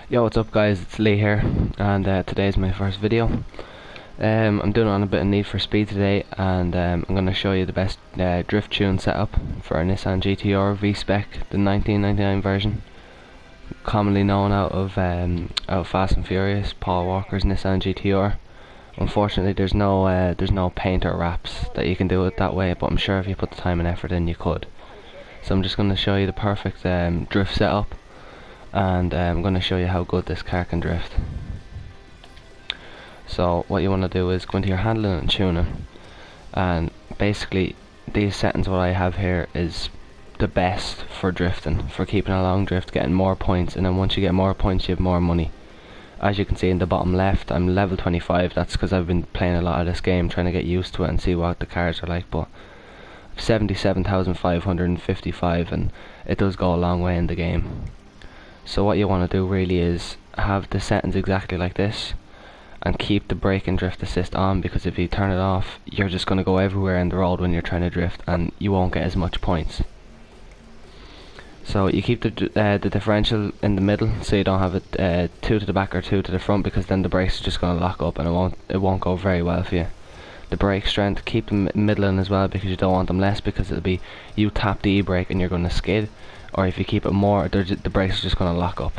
Yo, what's up guys, it's Lee here, and today's my first video. I'm doing it on a bit of Need for Speed today, and I'm going to show you the best drift tune setup for a Nissan GT-R V-Spec, the 1999 version, commonly known out of Fast and Furious, Paul Walker's Nissan GT-R. Unfortunately there's no paint or wraps that you can do it that way, but I'm sure if you put the time and effort in you could. So I'm just going to show you the perfect drift setup, and I'm going to show you how good this car can drift. So what you want to do is go into your handling and tuning, and basically these settings what I have here is the best for drifting, for keeping a long drift, getting more points, and then once you get more points you have more money. As you can see in the bottom left, I'm level 25. That's because I've been playing a lot of this game, trying to get used to it and see what the cars are like, but 77,555, and it does go a long way in the game. So what you want to do really is have the settings exactly like this, and keep the brake and drift assist on, because if you turn it off you're just going to go everywhere in the road when you're trying to drift and you won't get as much points. So you keep the differential in the middle, so you don't have it 2 to the back or 2 to the front, because then the brakes are just going to lock up and it won't go very well for you. The brake strength, keep them middling as well, because you don't want them less, because it'll be you tap the e-brake and you're going to skid, or if you keep it more the brakes are just going to lock up.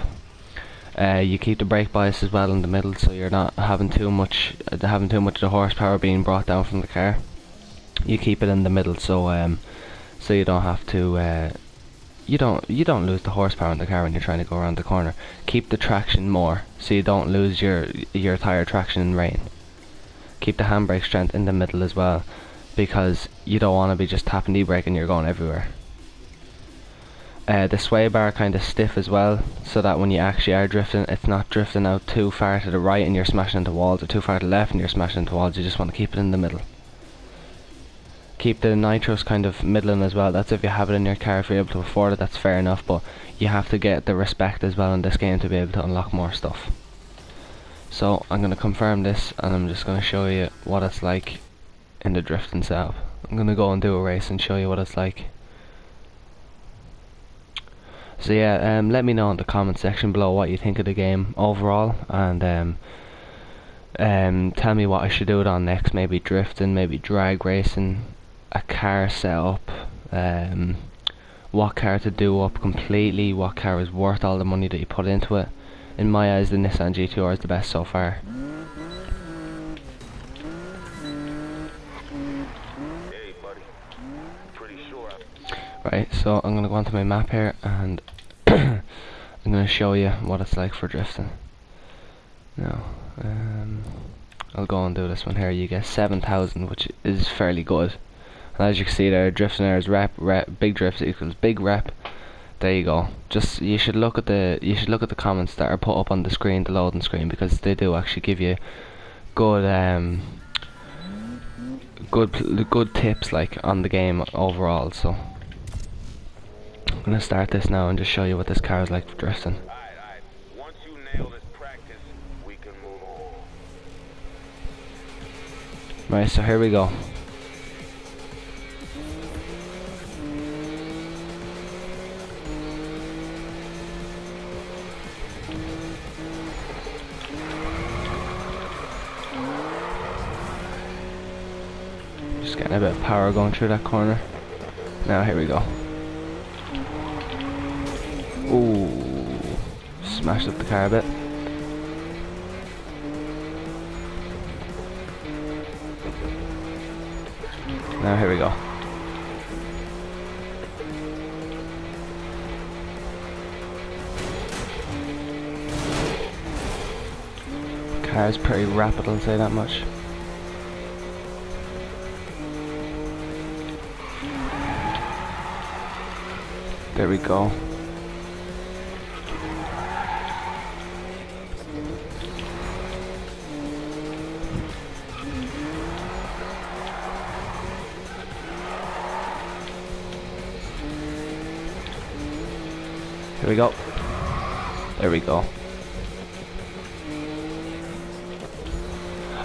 You keep the brake bias as well in the middle, so you're not having too much of the horsepower being brought down from the car. You keep it in the middle, so you don't have to you don't lose the horsepower in the car when you're trying to go around the corner. Keep the traction more, so you don't lose your tire traction in rain. Keep the handbrake strength in the middle as well, because you don't want to be just tapping the e-brake and you're going everywhere. The sway bar kind of stiff as well, so that when you actually are drifting, it's not drifting out too far to the right and you're smashing into walls, or too far to the left and you're smashing into walls. You just want to keep it in the middle. Keep the nitros kind of middling as well. That's if you have it in your car. If you're able to afford it, that's fair enough, but you have to get the respect as well in this game to be able to unlock more stuff. So I'm going to confirm this, and I'm just going to show you what it's like in the drifting setup. I'm going to go and do a race and show you what it's like. So yeah, let me know in the comment section below what you think of the game overall, and tell me what I should do it on next. Maybe drifting, maybe drag racing, a car setup, what car to do up completely, what car is worth all the money that you put into it. In my eyes, the Nissan GT-R is the best so far. Hey buddy, pretty sure. Right, so I'm gonna go onto my map here, and I'm gonna show you what it's like for drifting. Now, I'll go and do this one here. You get 7,000, which is fairly good. And as you can see there, drifting there is rep, big drift equals big rep. There you go. Just you should look at the comments that are put up on the screen, the loading screen, because they do actually give you good good tips like on the game overall. So I'm gonna start this now and just show you what this car is like for drifting. Alright. Once you nail this practice, we can move on. Right, so here we go. Just getting a bit of power going through that corner. Now here we go. Ooh, smashed up the car a bit. Now here we go. Car is pretty rapid, I'll say that much. There we go. Here we go. There we go.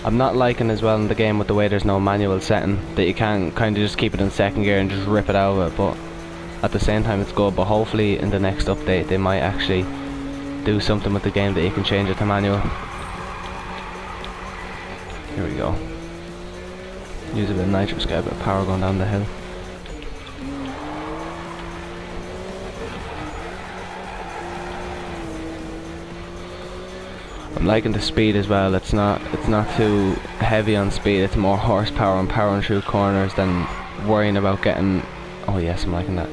I'm not liking as well in the game with the way there's no manual setting, that you can kind of just keep it in second gear and just rip it out of it, but at the same time it's good. But hopefully in the next update they do something with the game that you can change it to manual. Here we go. Use a bit of nitrous, get a bit of power going down the hill. I'm liking the speed as well. It's not too heavy on speed. It's more horsepower and powering through corners than worrying about getting. Oh yes, I'm liking that.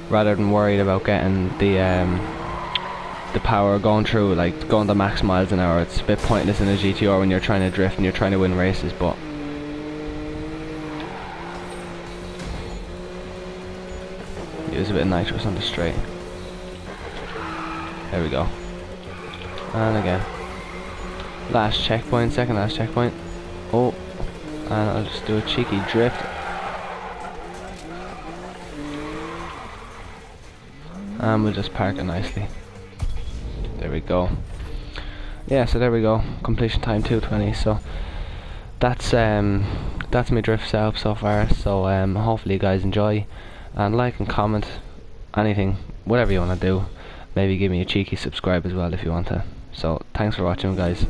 Rather than worried about getting the power going through, like going to max miles an hour. It's a bit pointless in a GTR when you're trying to drift and you're trying to win races. But use a bit of nitrous on the straight. There we go. And again. Last checkpoint, second last checkpoint. Oh, and I'll just do a cheeky drift. And we'll just park it nicely. There we go. Yeah, so there we go. Completion time 2:20. So that's my drift setup so far. So hopefully you guys enjoy, and like and comment anything, whatever you want to do. Maybe give me a cheeky subscribe as well if you want to. So thanks for watching, guys.